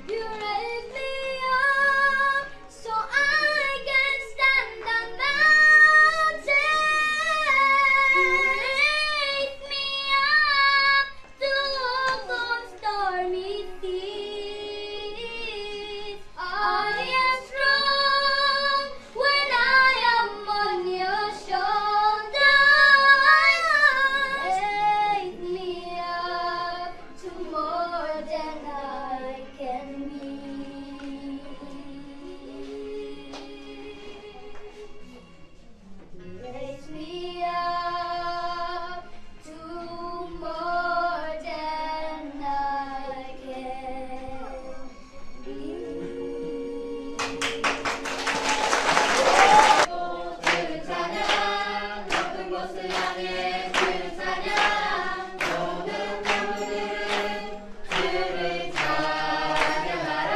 You raise me up so I can stand the mountain. You raise me up to walk on stormy seas. I am strong when I am on your shoulders. Raise me up to more than I can be. Raise me up to more than I can be. 주를 찬양, 높은 곳을 향해 주를 찬양, 모든 영혼들은 주를 찬양하라.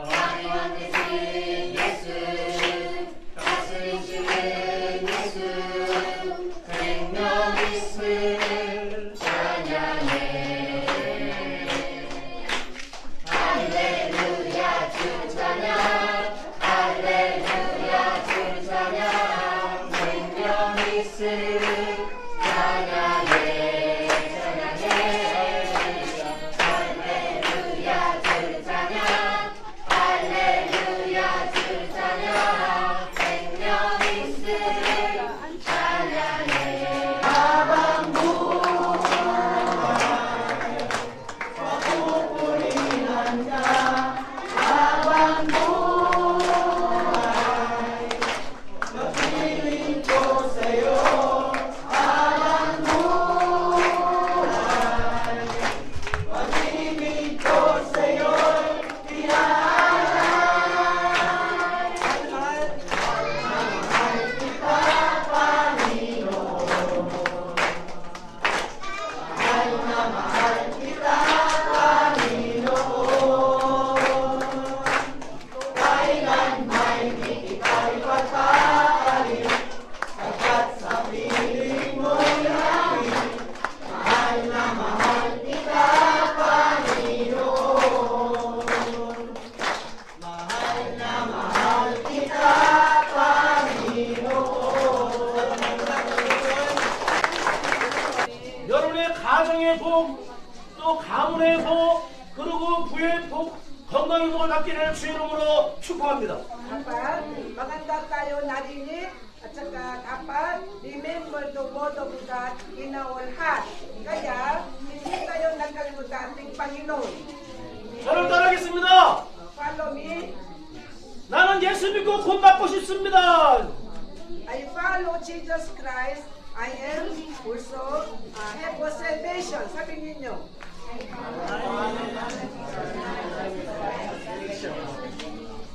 자비와 되신 예수, 다스리시는 예수, 생명 있음을 찬양해. 할렐루야 주를 찬양, 할렐루야 주를 찬양, 생명 있음을 찬양해. 찬양해. 할렐루야 주를 찬양, 할렐루야 주를 찬양, 생명 있음을 찬양해. 여러분의 가정의 복, 또 가문의 복, 그리고 부의 복, 건강의 복을 받기를 주의 이름으로 축복합니다. Dapat maganda tayo narinig at saka dapat remember the word of God in our heart. Kaya hindi tayo nakalimutan ating Panginoon. 저를 따르겠습니다. Follow me. 나는 예수 믿고 곧 받고 싶습니다. I follow Jesus Christ. I am also have for salvation. Sabi ninyo.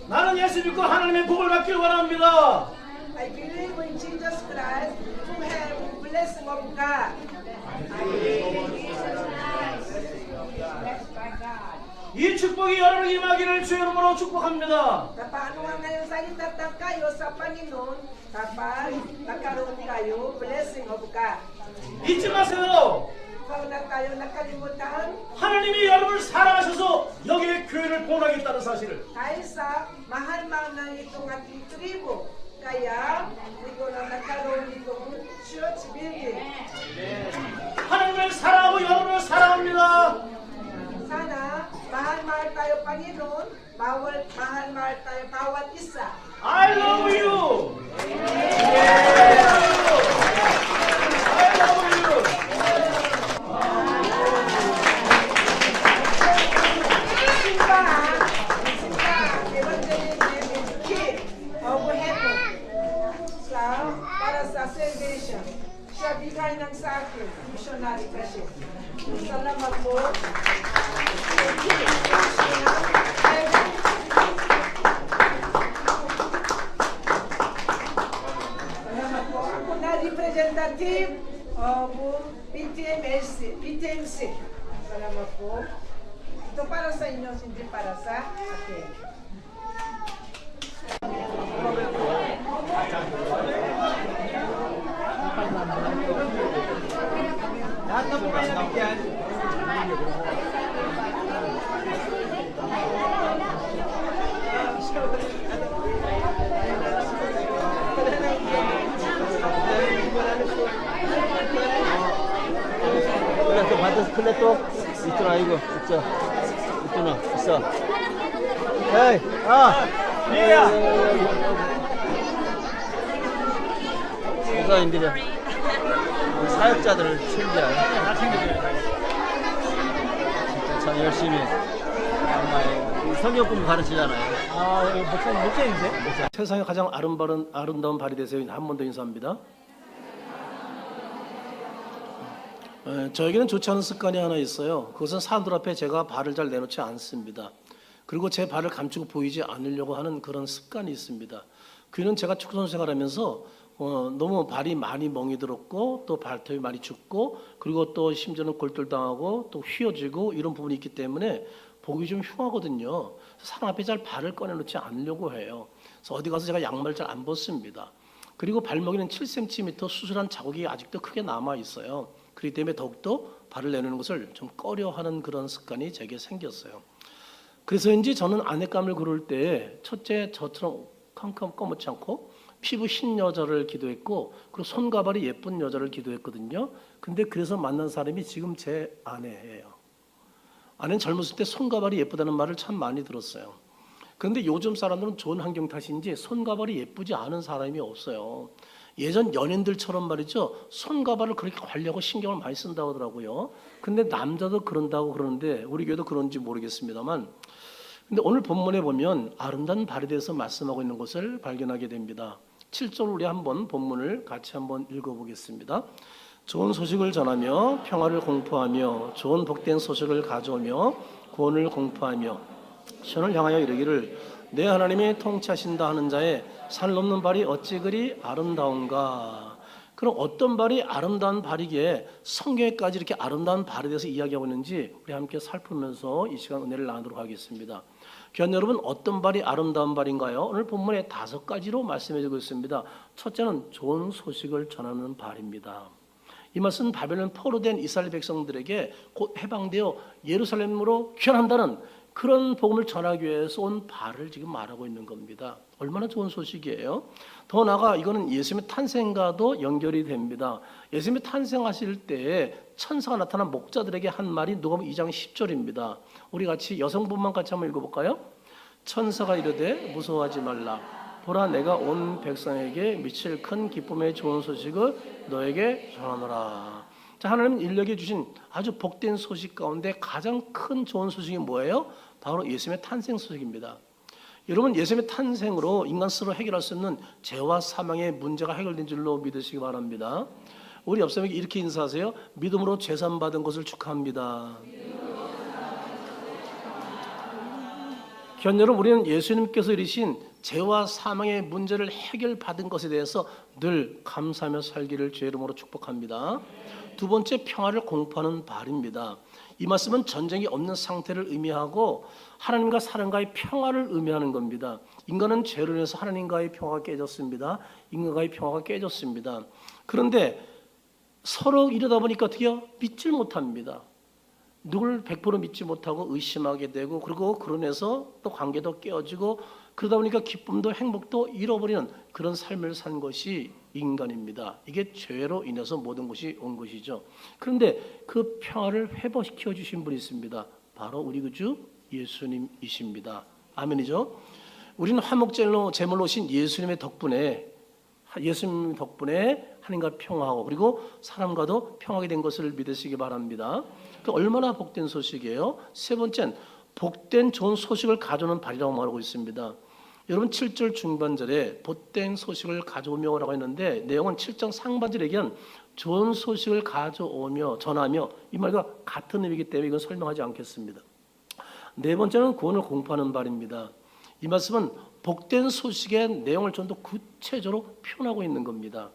나는 예수 믿고 하나님의 복을 받기를 원합니다. I believe in Jesus Christ to have blessing of God. 이 축복이 여러분 임하기를 주의 이름으로 축복합니다. Paano nga ngayon sa itatag kayo sa Panginoon kapag nagkaroon kayo blessing of God? 잊지 마세요. Huwag na tayo nakalimutan 하나님이 여러분을 사랑하셔서 여기에 교회를 봉하겠다는 사실을. dahil sa mahal-mahal na itong ating tribo. Kaya ito na nagkaroon itong church building. 하나님을 사랑하고 여러분을 사랑합니다. Sana mahal-mahal tayo Panginoon, mahal-mahal tayo bawat isa. I love you. I love you. Simbahan, evangelism is key of heaven. So, para sa salvation, siya bigay ng sa akin, missionary kasi. Salamat po. Salamat po. Ako na representative of PTMC. Salamat po. Ito para sa inyo, hindi para sa akin. Lahat na po kayo nabigyan. 있잖아 이거 있잖아 있어. 에이 얘야. 목사님들이 사역자들을 챙겨야 다 챙겨줘야 돼. 진짜 참 열심히 정말 성경 공부 가르치잖아요. 목사님이세요? 세상에 가장 아름다운 발이 되세요. 한 번 더 인사합니다. 저에게는 좋지 않은 습관이 하나 있어요. 그것은 사람들 앞에 제가 발을 잘 내놓지 않습니다. 그리고 제 발을 감추고 보이지 않으려고 하는 그런 습관이 있습니다. 그는 제가 축구선수 생활하면서 너무 발이 많이 멍이 들었고 또 발톱이 많이 죽고 그리고 또 심지어는 골절당하고 또 휘어지고 이런 부분이 있기 때문에 보기 좀 흉하거든요. 사람 앞에 잘 발을 꺼내놓지 않으려고 해요. 그래서 어디 가서 제가 양말 잘 안 벗습니다. 그리고 발목에는 7cm 수술한 자국이 아직도 크게 남아 있어요. 그렇기 때문에 더욱더 발을 내놓는 것을 좀 꺼려하는 그런 습관이 제게 생겼어요. 그래서인지 저는 아내감을 고를 때 첫째 저처럼 캄캄 검지 않고 피부 흰 여자를 기도했고 그리고 손과 발이 예쁜 여자를 기도했거든요. 근데 그래서 만난 사람이 지금 제 아내예요. 아내는 젊었을 때 손과 발이 예쁘다는 말을 참 많이 들었어요. 그런데 요즘 사람들은 좋은 환경 탓인지 손과 발이 예쁘지 않은 사람이 없어요. 예전 연인들처럼 말이죠. 손과 발을 그렇게 관리하고 신경을 많이 쓴다고 하더라고요. 근데 남자도 그런다고 그러는데 우리 교회도 그런지 모르겠습니다만 근데 오늘 본문에 보면 아름다운 발에 대해서 말씀하고 있는 것을 발견하게 됩니다. 7절 우리 한번 본문을 같이 한번 읽어보겠습니다. 좋은 소식을 전하며 평화를 공포하며 좋은 복된 소식을 가져오며 구원을 공포하며 시온을 향하여 이르기를 내 하나님이 통치하신다 하는 자의 산 넘는 발이 어찌 그리 아름다운가. 그럼 어떤 발이 아름다운 발이기에 성경에까지 이렇게 아름다운 발에 대해서 이야기하고 있는지 우리 함께 살피면서 이 시간 은혜를 나누도록 하겠습니다. 귀한 여러분, 어떤 발이 아름다운 발인가요? 오늘 본문에 5가지로 말씀해 주고 있습니다. 첫째는 좋은 소식을 전하는 발입니다. 이 말씀은 바벨론 포로된 이스라엘 백성들에게 곧 해방되어 예루살렘으로 귀환한다는 그런 복음을 전하기 위해서 온 발을 지금 말하고 있는 겁니다. 얼마나 좋은 소식이에요. 더 나아가 이거는 예수님의 탄생과도 연결이 됩니다. 예수님이 탄생하실 때 천사가 나타난 목자들에게 한 말이 누가복음 2장 10절입니다. 우리 같이 여성분만 같이 한번 읽어볼까요? 천사가 이르되 무서워하지 말라. 보라 내가 온 백성에게 미칠 큰 기쁨의 좋은 소식을 너에게 전하노라. 자, 하나님 인력에 주신 아주 복된 소식 가운데 가장 큰 좋은 소식이 뭐예요? 바로 예수님의 탄생 소식입니다. 여러분, 예수님의 탄생으로 인간 스스로 해결할 수 있는 죄와 사망의 문제가 해결된 줄로 믿으시기 바랍니다. 우리 옆 사람에게 이렇게 인사하세요. 믿음으로 죄산 받은 것을 축하합니다. 귀한 여러분, 우리는 예수님께서 이르신 죄와 사망의 문제를 해결받은 것에 대해서 늘 감사하며 살기를 주의 이름으로 축복합니다. 두 번째, 평화를 공포하는 발입니다. 이 말씀은 전쟁이 없는 상태를 의미하고 하나님과 사람과의 평화를 의미하는 겁니다. 인간은 죄로 인해서 하나님과의 평화가 깨졌습니다. 인간과의 평화가 깨졌습니다. 그런데 서로 이러다 보니까 어떻게 해요? 믿질 못합니다. 누굴 100% 믿지 못하고 의심하게 되고 그리고 그러면서 또 관계도 깨어지고 그러다 보니까 기쁨도 행복도 잃어버리는 그런 삶을 산 것이 인간입니다. 이게 죄로 인해서 모든 것이 온 것이죠. 그런데 그 평화를 회복시켜 주신 분이 있습니다. 바로 우리 구주 예수님이십니다. 아멘이죠. 우리는 화목제물로 오신 예수님 덕분에 하나님과 평화하고 그리고 사람과도 평화하게 된 것을 믿으시기 바랍니다. 그 얼마나 복된 소식이에요. 세 번째는 복된 좋은 소식을 가져오는 발이라고 말하고 있습니다. 여러분 7절 중반절에 복된 소식을 가져오며라고 했는데 내용은 7장 상반절에 얘기한 좋은 소식을 가져오며 전하며 이 말과 같은 의미이기 때문에 이건 설명하지 않겠습니다. 네 번째는 구원을 공포하는 발입니다. 이 말씀은 복된 소식의 내용을 좀 더 구체적으로 표현하고 있는 겁니다.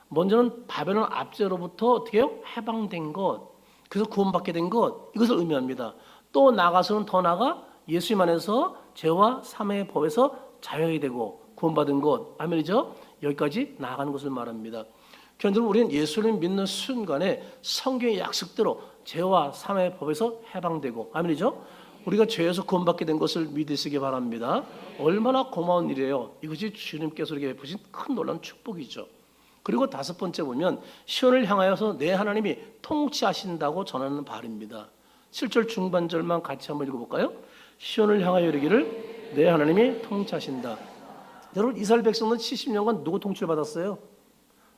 먼저는 바벨론 압제로부터 어떻게 해요? 해방된 것, 그래서 구원받게 된 것, 이것을 의미합니다. 또 나가서는 더 나가 예수님 안에서 죄와 사망의 법에서 자유하게 되고 구원받은 것, 아멘이죠? 여기까지 나아가는 것을 말합니다. 그런데 우리는 예수를 믿는 순간에 성경의 약속대로 죄와 사망의 법에서 해방되고, 아멘이죠? 우리가 죄에서 구원받게 된 것을 믿으시기 바랍니다. 얼마나 고마운 일이에요. 이것이 주님께서 우리에게 베푸신 큰 놀라운 축복이죠. 그리고 다섯 번째 보면 시온을 향하여서 내 하나님이 통치하신다고 전하는 발입니다. 7절 중반절만 같이 한번 읽어볼까요? 시온을 향하여 이르기를 내 하나님이 통치하신다. 여러분 이스라엘 백성은 70년간 누구 통치를 받았어요?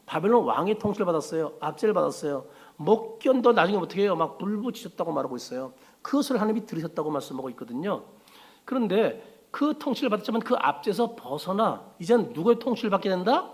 바벨론 왕의 통치를 받았어요. 압제를 받았어요. 못 견뎌 나중에 어떻게 해요? 막 불붙이셨다고 말하고 있어요. 그것을 하나님이 들으셨다고 말씀하고 있거든요. 그런데 그 통치를 받았지만 그 압제에서 벗어나 이제는 누구의 통치를 받게 된다?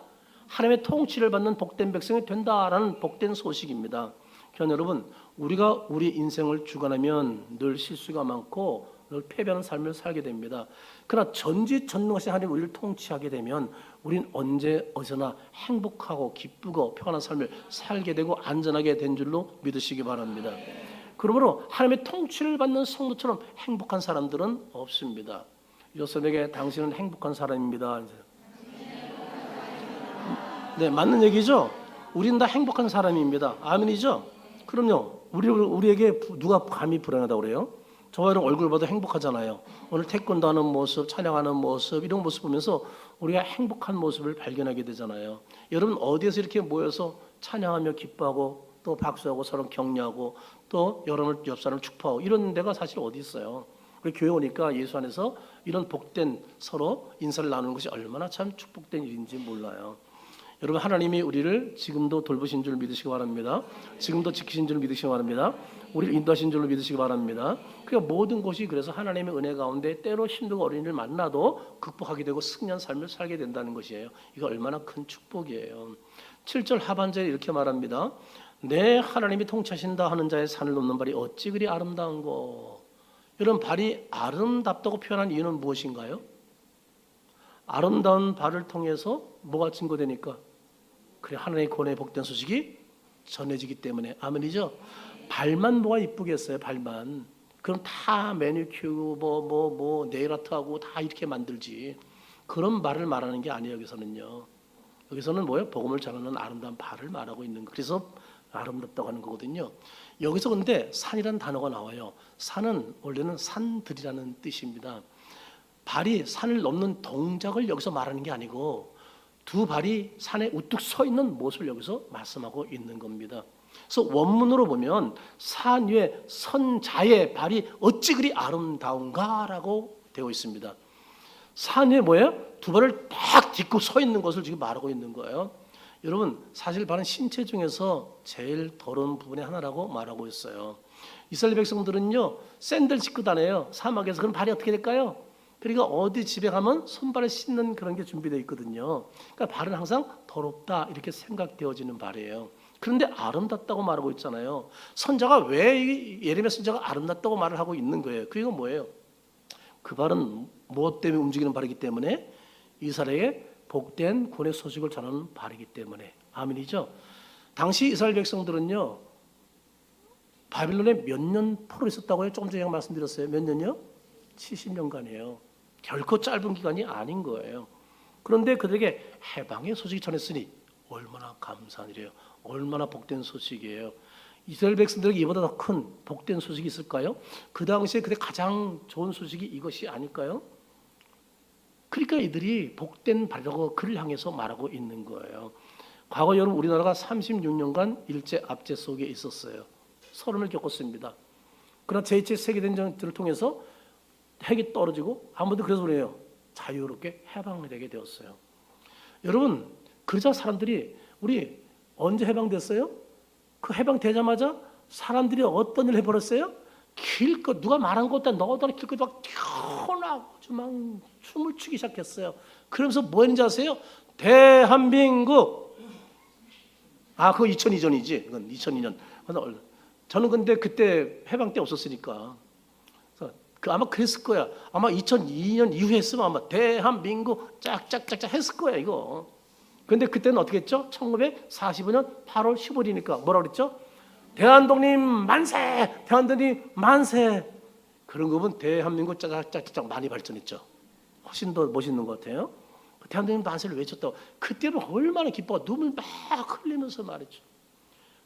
하나님의 통치를 받는 복된 백성이 된다라는 복된 소식입니다. 그러니까 여러분 우리가 우리 인생을 주관하면 늘 실수가 많고 늘 패배하는 삶을 살게 됩니다. 그러나 전지전능하신 하나님 우리를 통치하게 되면 우린 언제 어디서나 행복하고 기쁘고 평안한 삶을 살게 되고 안전하게 된 줄로 믿으시기 바랍니다. 그러므로 하나님의 통치를 받는 성도처럼 행복한 사람들은 없습니다. 요셉에게 당신은 행복한 사람입니다. 네, 맞는 얘기죠. 우리는 다 행복한 사람입니다. 아멘이죠. 그럼요. 우리에게 누가 감히 불행하다고 그래요? 저와 여러분 얼굴 봐도 행복하잖아요. 오늘 태권도 하는 모습, 찬양하는 모습 이런 모습 보면서 우리가 행복한 모습을 발견하게 되잖아요. 여러분 어디에서 이렇게 모여서 찬양하며 기뻐하고 또 박수하고 서로 격려하고 또 여러분 옆 사람을 축복하고 이런 데가 사실 어디 있어요? 우리 교회 오니까 예수 안에서 이런 복된 서로 인사를 나누는 것이 얼마나 참 축복된 일인지 몰라요. 여러분 하나님이 우리를 지금도 돌보신 줄 믿으시기 바랍니다. 지금도 지키신 줄 믿으시기 바랍니다. 우리를 인도하신 줄로 믿으시기 바랍니다. 그러니까 모든 것이 그래서 하나님의 은혜 가운데 때로 힘들고 어려운 일을 만나도 극복하게 되고 승리한 삶을 살게 된다는 것이에요. 이거 얼마나 큰 축복이에요. 7절 하반절에 이렇게 말합니다. 내 하나님이 통치하신다 하는 자의 산을 넘는 발이 어찌 그리 아름다운고. 이런 발이 아름답다고 표현한 이유는 무엇인가요? 아름다운 발을 통해서 뭐가 증거되니까? 그래 하나님의 권의 복된 소식이 전해지기 때문에. 아멘이죠. 발만 뭐가 이쁘겠어요? 발만. 그럼 다 매니큐어 뭐 네일아트하고 다 이렇게 만들지. 그런 발을 말하는 게 아니에요. 여기서는요. 여기서는 뭐예요? 복음을 전하는 아름다운 발을 말하고 있는 거. 그래서 아름답다고 하는 거거든요. 여기서 근데 산이라는 단어가 나와요. 산은 원래는 산들이라는 뜻입니다. 발이 산을 넘는 동작을 여기서 말하는 게 아니고 두 발이 산에 우뚝 서 있는 모습을 여기서 말씀하고 있는 겁니다. 그래서 원문으로 보면 산 위에 선 자의 발이 어찌 그리 아름다운가라고 되어 있습니다. 산 위에 뭐예요? 두 발을 딱 딛고 서 있는 것을 지금 말하고 있는 거예요. 여러분 사실 발은 신체 중에서 제일 더러운 부분의 하나라고 말하고 있어요. 이스라엘 백성들은요 샌들 신고 다녀요. 사막에서. 그럼 발이 어떻게 될까요? 그러니까 어디 집에 가면 손발을 씻는 그런 게 준비되어 있거든요. 그러니까 발은 항상 더럽다 이렇게 생각되어지는 발이에요. 그런데 아름답다고 말하고 있잖아요. 선자가 왜 예레미야 선자가 아름답다고 말을 하고 있는 거예요? 그게 뭐예요? 그 발은 무엇 때문에 움직이는 발이기 때문에 이스라엘의 복된 구원의 소식을 전하는 발이기 때문에. 아멘이죠. 당시 이스라엘 백성들은요 바빌론에 몇 년 포로 있었다고요? 조금 전에 말씀드렸어요. 몇 년이요? 70년간이에요. 결코 짧은 기간이 아닌 거예요. 그런데 그들에게 해방의 소식이 전했으니 얼마나 감사한 일이에요. 얼마나 복된 소식이에요. 이스라엘 백성들에게 이보다 더 큰 복된 소식이 있을까요? 그 당시에 그때 가장 좋은 소식이 이것이 아닐까요? 그러니까 이들이 복된 발이라고 그를 향해서 말하고 있는 거예요. 과거 여러분 우리나라가 36년간 일제 압제 속에 있었어요. 서름을 겪었습니다. 그러나 제2차 세계대전을 통해서 핵이 떨어지고 아무도 그래서 그래요. 자유롭게 해방되게 되었어요. 여러분 그러자 사람들이 우리 언제 해방됐어요? 그 해방되자마자 사람들이 어떤 일을 해버렸어요? 길거 누가 말한 것도 너더러 길거리 막 튀어나오고 막 춤을 추기 시작했어요. 그러면서 뭐 했는지 아세요? 대한민국. 그거 2002년이지. 그건 2002년. 저는 근데 그때 해방 때 없었으니까. 아마 그랬을 거야. 아마 2002년 이후에 했으면 아마 대한민국 짝짝짝짝 했을 거야 이거. 그런데 그때는 어떻게 했죠? 1945년 8월 15일이니까 뭐라 그랬죠? 대한독립 만세! 대한독립 만세! 그런 거 보면 대한민국 짝짝짝짝 많이 발전했죠. 훨씬 더 멋있는 것 같아요. 대한독립 만세를 외쳤다고. 그때는 얼마나 기뻐. 눈물 막 흘리면서 말했죠.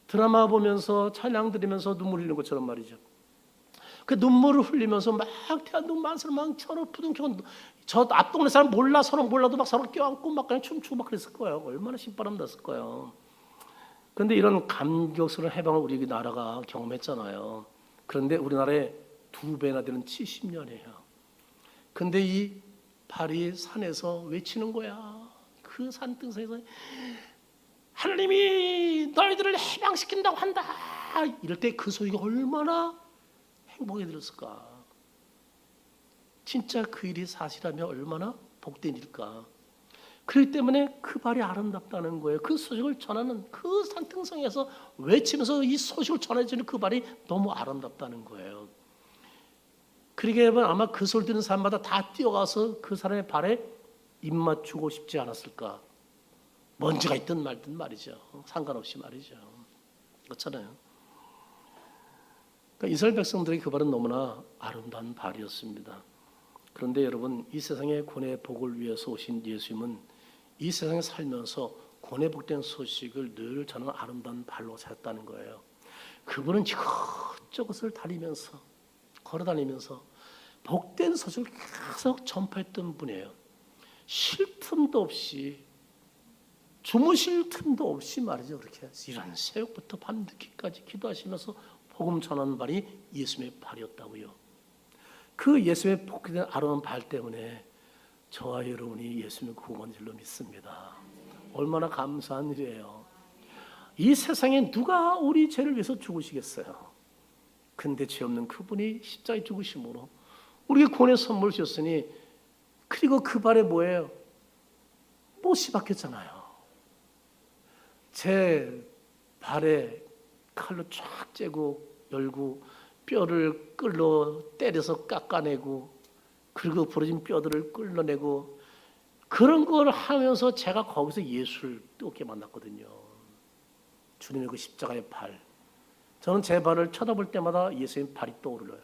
드라마 보면서 찬양 들으면서 눈물 흘리는 것처럼 말이죠. 그 눈물을 흘리면서 막 대한독립 만세를 막 서로 부둥켜고 저 앞동네 사람 서로 몰라도 막 서로 껴안고 막 그냥 춤추고 막 그랬을 거예요. 얼마나 신바람 났을 거예요. 그런데 이런 감격스러운 해방을 우리 나라가 경험했잖아요. 그런데 우리나라에 2배나 되는 70년이에요. 근데 이 발이 산에서 외치는 거야. 그 산등성에서 하나님이 너희들을 해방시킨다고 한다. 이럴 때 그 소리가 얼마나 행복해 들었을까. 진짜 그 일이 사실이라면 얼마나 복된 일일까. 그렇기 때문에 그 발이 아름답다는 거예요. 그 소식을 전하는 그 산등성에서 외치면서 이 소식을 전해주는 그 발이 너무 아름답다는 거예요. 그러게 되면 아마 그 소리 듣는 사람마다 다 뛰어가서 그 사람의 발에 입 맞추고 싶지 않았을까. 먼지가 있든 말든 말이죠. 상관없이 말이죠. 그렇잖아요. 그러니까 이스라엘 백성들에게 그 발은 너무나 아름다운 발이었습니다. 그런데 여러분, 이 세상의 구원의 복을 위해서 오신 예수님은 이 세상에 살면서 구원의 복된 소식을 늘 저는 아름다운 발로 살았다는 거예요. 그분은 이것저것을 다니면서 걸어다니면서 복된 소식을 계속 전파했던 분이에요. 쉴 틈도 없이, 주무실 틈도 없이 말이죠. 그렇게 이런 새벽부터 밤늦게까지 기도하시면서 복음 전하는 발이 예수님의 발이었다고요. 그 예수님의 복된 아름다운 발 때문에 저와 여러분이 예수님을 구원한 줄로 믿습니다. 얼마나 감사한 일이에요. 이 세상에 누가 우리 죄를 위해서 죽으시겠어요? 근데 죄 없는 그분이 십자가에 죽으심으로 우리에게 구원의 선물을 주셨으니, 그리고 그 발에 뭐예요? 못이 박혔잖아요. 제 발에 칼로 쫙 째고 열고 뼈를 끌러 때려서 깎아내고, 그리고 부러진 뼈들을 끌어내고, 그런 걸 하면서 제가 거기서 예수를 뜨겁게 만났거든요. 주님의 그 십자가의 발. 저는 제 발을 쳐다볼 때마다 예수님의 발이 떠오르요.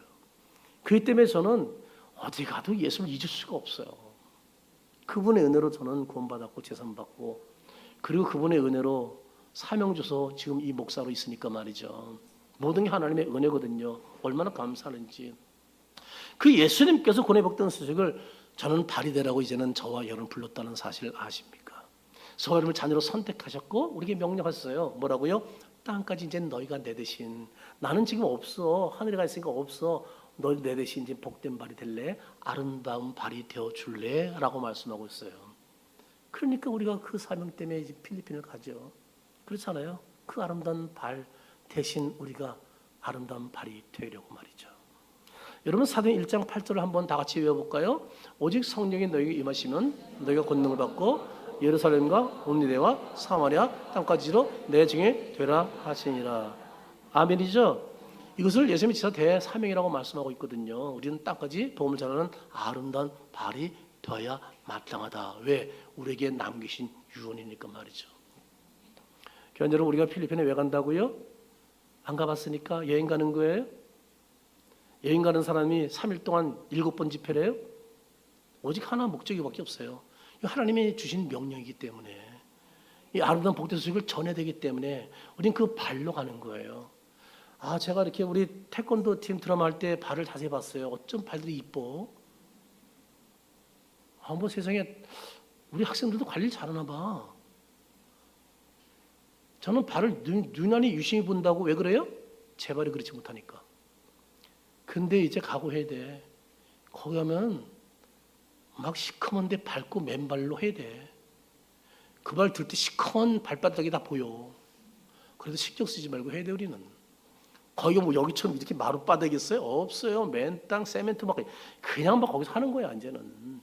그렇기 때문에 저는 어디 가도 예수를 잊을 수가 없어요. 그분의 은혜로 저는 구원받았고 제산받고, 그리고 그분의 은혜로 사명 줘서 지금 이 목사로 있으니까 말이죠. 모든 게 하나님의 은혜거든요. 얼마나 감사하는지. 그 예수님께서 구원의 복된 소식을 저는 발이 되라고 이제는 저와 여러분 불렀다는 사실을 아십니까? 저와 여러분을 자녀로 선택하셨고 우리에게 명령하셨어요. 뭐라고요? 땅까지 이제 너희가 내 대신, 나는 지금 없어, 하늘에 가 있으니까 없어, 너희 내 대신 이제 복된 발이 될래? 아름다운 발이 되어줄래? 라고 말씀하고 있어요. 그러니까 우리가 그 사명 때문에 이제 필리핀을 가죠. 그렇잖아요. 그 아름다운 발 대신 우리가 아름다운 발이 되려고 말이죠. 여러분, 사도행 1장 8절을 한번 다 같이 외워볼까요? 오직 성령이 너희에게 임하시면 너희가 권능을 받고 예루살렘과 온 유대와 사마리아 땅까지로 내 증인이 되라 하시니라. 아멘이죠. 이것을 예수님이 지사 대사명이라고 말씀하고 있거든요. 우리는 땅까지 복음을 전하는 아름다운 발이 되어야 마땅하다. 왜? 우리에게 남기신 유언이니까 말이죠. 교회 여러분, 우리가 필리핀에 왜 간다고요? 안 가봤으니까 여행 가는 거예요? 여행 가는 사람이 3일 동안 7번 집회를 해요? 오직 하나 목적이밖에 없어요. 하나님이 주신 명령이기 때문에, 이 아름다운 복된 소식을 전해야 되기 때문에 우리는 그 발로 가는 거예요. 아, 제가 이렇게 우리 태권도 팀 드라마 할 때 발을 자세히 봤어요. 어쩜 발들이 이뻐? 아, 뭐 세상에 우리 학생들도 관리를 잘하나 봐. 저는 발을 유난히 유심히 본다고. 왜 그래요? 제 발이 그렇지 못하니까. 근데 이제 각오해야 돼. 거기 가면 막 시커먼데 밟고 맨발로 해야 돼. 그 발 들 때 시커먼 발바닥이 다 보여. 그래도 신경 쓰지 말고 해야 돼. 우리는 거기가 뭐 여기처럼 이렇게 마룻바닥이 있어요? 없어요. 맨 땅 세멘트 막 그냥 막 거기서 하는 거야 이제는.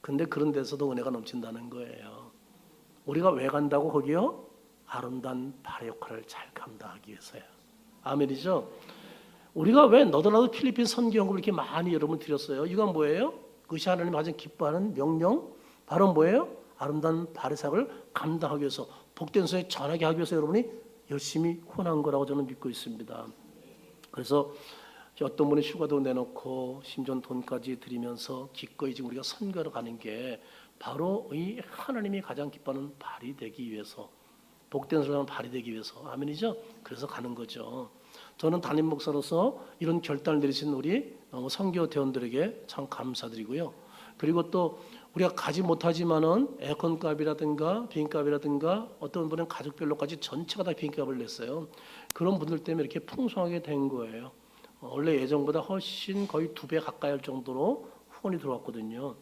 근데 그런 데서도 은혜가 넘친다는 거예요. 우리가 왜 간다고 거기요? 아름다운 발의 역할을 잘 감당하기 위해서요. 아멘이죠. 우리가 왜 너도나도 필리핀 선교연구를 이렇게 많이 여러분 드렸어요? 이건 뭐예요? 그것이 하나님 가장 기뻐하는 명령, 바로 뭐예요? 아름다운 발의 사역을 감당하기 위해서, 복된 소식 전하게 하기 위해서 여러분이 열심히 헌한 거라고 저는 믿고 있습니다. 그래서 어떤 분이 휴가도 내놓고 심지어 돈까지 드리면서 기꺼이 지금 우리가 선교를 가는 게 바로 이 하나님이 가장 기뻐하는 발이 되기 위해서, 복된 소식을 발이 되기 위해서. 아멘이죠? 그래서 가는 거죠. 저는 담임 목사로서 이런 결단을 내리신 우리 선교 대원들에게 참 감사드리고요. 그리고 또 우리가 가지 못하지만은 에어컨 값이라든가 비행값이라든가 어떤 분은 가족별로까지 전체가 다 비행값을 냈어요. 그런 분들 때문에 이렇게 풍성하게 된 거예요. 원래 예정보다 훨씬 거의 2배 가까이 할 정도로 후원이 들어왔거든요.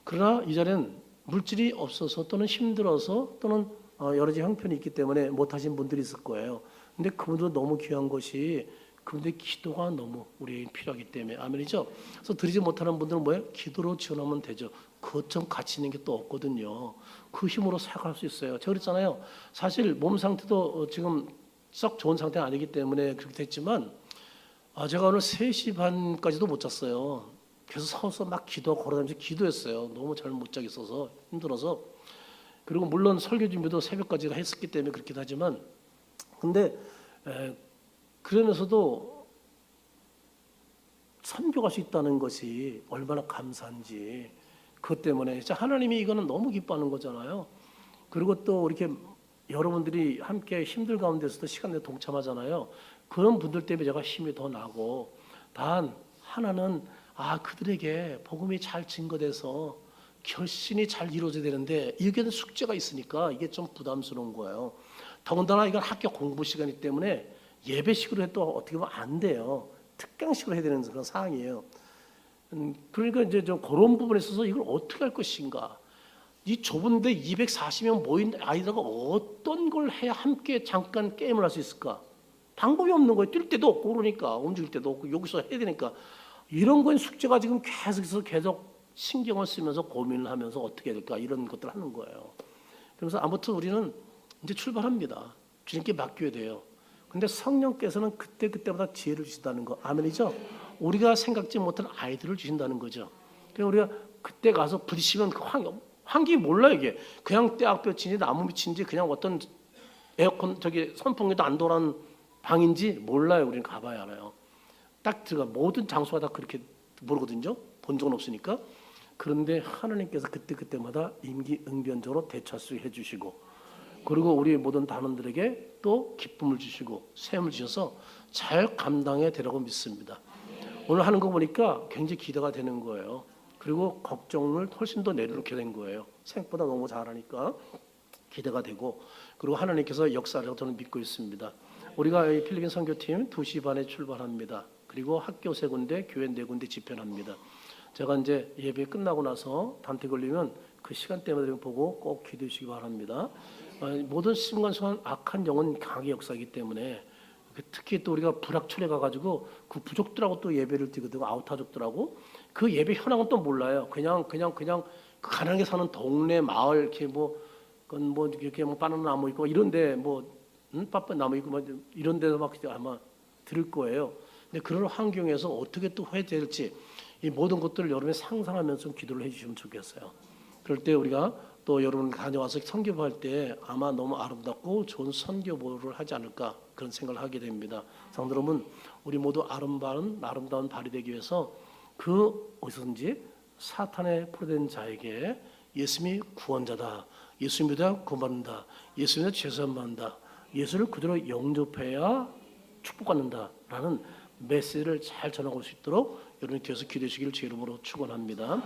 그러나 이 자리는 물질이 없어서 또는 힘들어서 또는 여러 가지 형편이 있기 때문에 못하신 분들이 있을 거예요. 근데 그분도 너무 귀한 것이 그분들의 기도가 너무 우리에게 필요하기 때문에 아멘이죠. 그래서 드리지 못하는 분들은 뭐예요? 기도로 지원하면 되죠. 그것좀 가치 있는 게 또 없거든요. 그 힘으로 사용할 수 있어요. 제가 그랬잖아요. 사실 몸 상태도 지금 썩 좋은 상태가 아니기 때문에 그렇게 됐지만 제가 오늘 3시 반까지도 못 잤어요. 그래서 서서 막 기도하고 걸어다니면서 기도했어요. 너무 잘 못 자겠어서 힘들어서. 그리고 물론 설교 준비도 새벽까지 했었기 때문에 그렇긴 하지만 근데 그러면서도 선교할 수 있다는 것이 얼마나 감사한지 그것 때문에 진짜 하나님이 이거는 너무 기뻐하는 거잖아요. 그리고 또 이렇게 여러분들이 함께 힘들 가운데서도 시간 내에 동참하잖아요. 그런 분들 때문에 제가 힘이 더 나고 단 하나는 그들에게 복음이 잘 증거돼서 결신이 잘 이루어져야 되는데 이게 숙제가 있으니까 이게 좀 부담스러운 거예요. 더군다나 이건 학교 공부 시간이기 때문에 예배식으로 해도 어떻게 보면 안 돼요. 특강식으로 해야 되는 그런 상황이에요. 그러니까 이제 좀 그런 부분에 있어서 이걸 어떻게 할 것인가. 이 좁은데 240명 모인 아이들과 어떤 걸 해야 함께 잠깐 게임을 할 수 있을까? 방법이 없는 거예요. 뛸 때도 없고 그러니까 움직일 때도 없고 여기서 해야 되니까 이런 건 숙제가 지금 계속 신경을 쓰면서 고민을 하면서 어떻게 해야 될까 이런 것들을 하는 거예요. 그래서 아무튼 우리는 이제 출발합니다. 주님께 맡겨야 돼요. 근데 성령께서는 그때마다 지혜를 주신다는 거 아멘이죠. 우리가 생각지 못한 아이들을 주신다는 거죠. 그래서 우리가 그때 가서 부딪히면 그 환경이 몰라 이게 그냥 떼약볕인지 나무 밑인지 그냥 어떤 에어컨 선풍기도 안 돌아가는 방인지 몰라요. 우리는 가봐야 알아요. 딱 들어가 모든 장소가 다 그렇게 모르거든요. 본 적은 없으니까. 그런데 하나님께서 그때마다 임기응변적으로 대처해 주시고 그리고 우리 모든 단원들에게 또 기쁨을 주시고 셈을 주셔서 잘 감당해 되라고 믿습니다. 오늘 하는 거 보니까 굉장히 기대가 되는 거예요. 그리고 걱정을 훨씬 더 내려놓게 된 거예요. 생각보다 너무 잘하니까 기대가 되고 그리고 하나님께서 역사를 저는 믿고 있습니다. 우리가 이 필리핀 선교팀 2시 반에 출발합니다. 그리고 학교 3군데, 교회 4군데 집회합니다. 제가 이제 예배 끝나고 나서 단테 걸리면 그 시간대마다 보고 꼭 기도해 주시기 바랍니다. 모든 순간순간 악한 영은 강의 역사이기 때문에 특히 또 우리가 불악촌에 가가지고 그 부족들하고 또 예배를 드리거든요. 아우타족들하고 그 예배 현황은 또 몰라요. 그냥 그 가난하게 사는 동네 마을 이렇게 이렇게 바나나 나무 있고 이런데 빠빠 나무 있고 이런 데서 막 아마 들을 거예요. 근데 그런 환경에서 어떻게 또 회개될지 이 모든 것들을 여러분이 상상하면서 좀 기도를 해주시면 좋겠어요. 그럴 때 우리가 또 여러분 다녀와서 선교할 때 아마 너무 아름답고 좋은 선교보를 하지 않을까 그런 생각을 하게 됩니다. 성도 여러분, 우리 모두 아름다운 발이 되기 위해서 그 어디서든지 사탄에 포로된 자에게 예수님이 구원자다. 예수 믿어야 구원받는다. 예수 믿어야 죄사함 받는다. 예수를 그대로 영접해야 축복받는다라는 메시지를 잘 전하고 올 수 있도록 여러분이 뒤에서 기도해 주시기를 제 이름으로 축원합니다.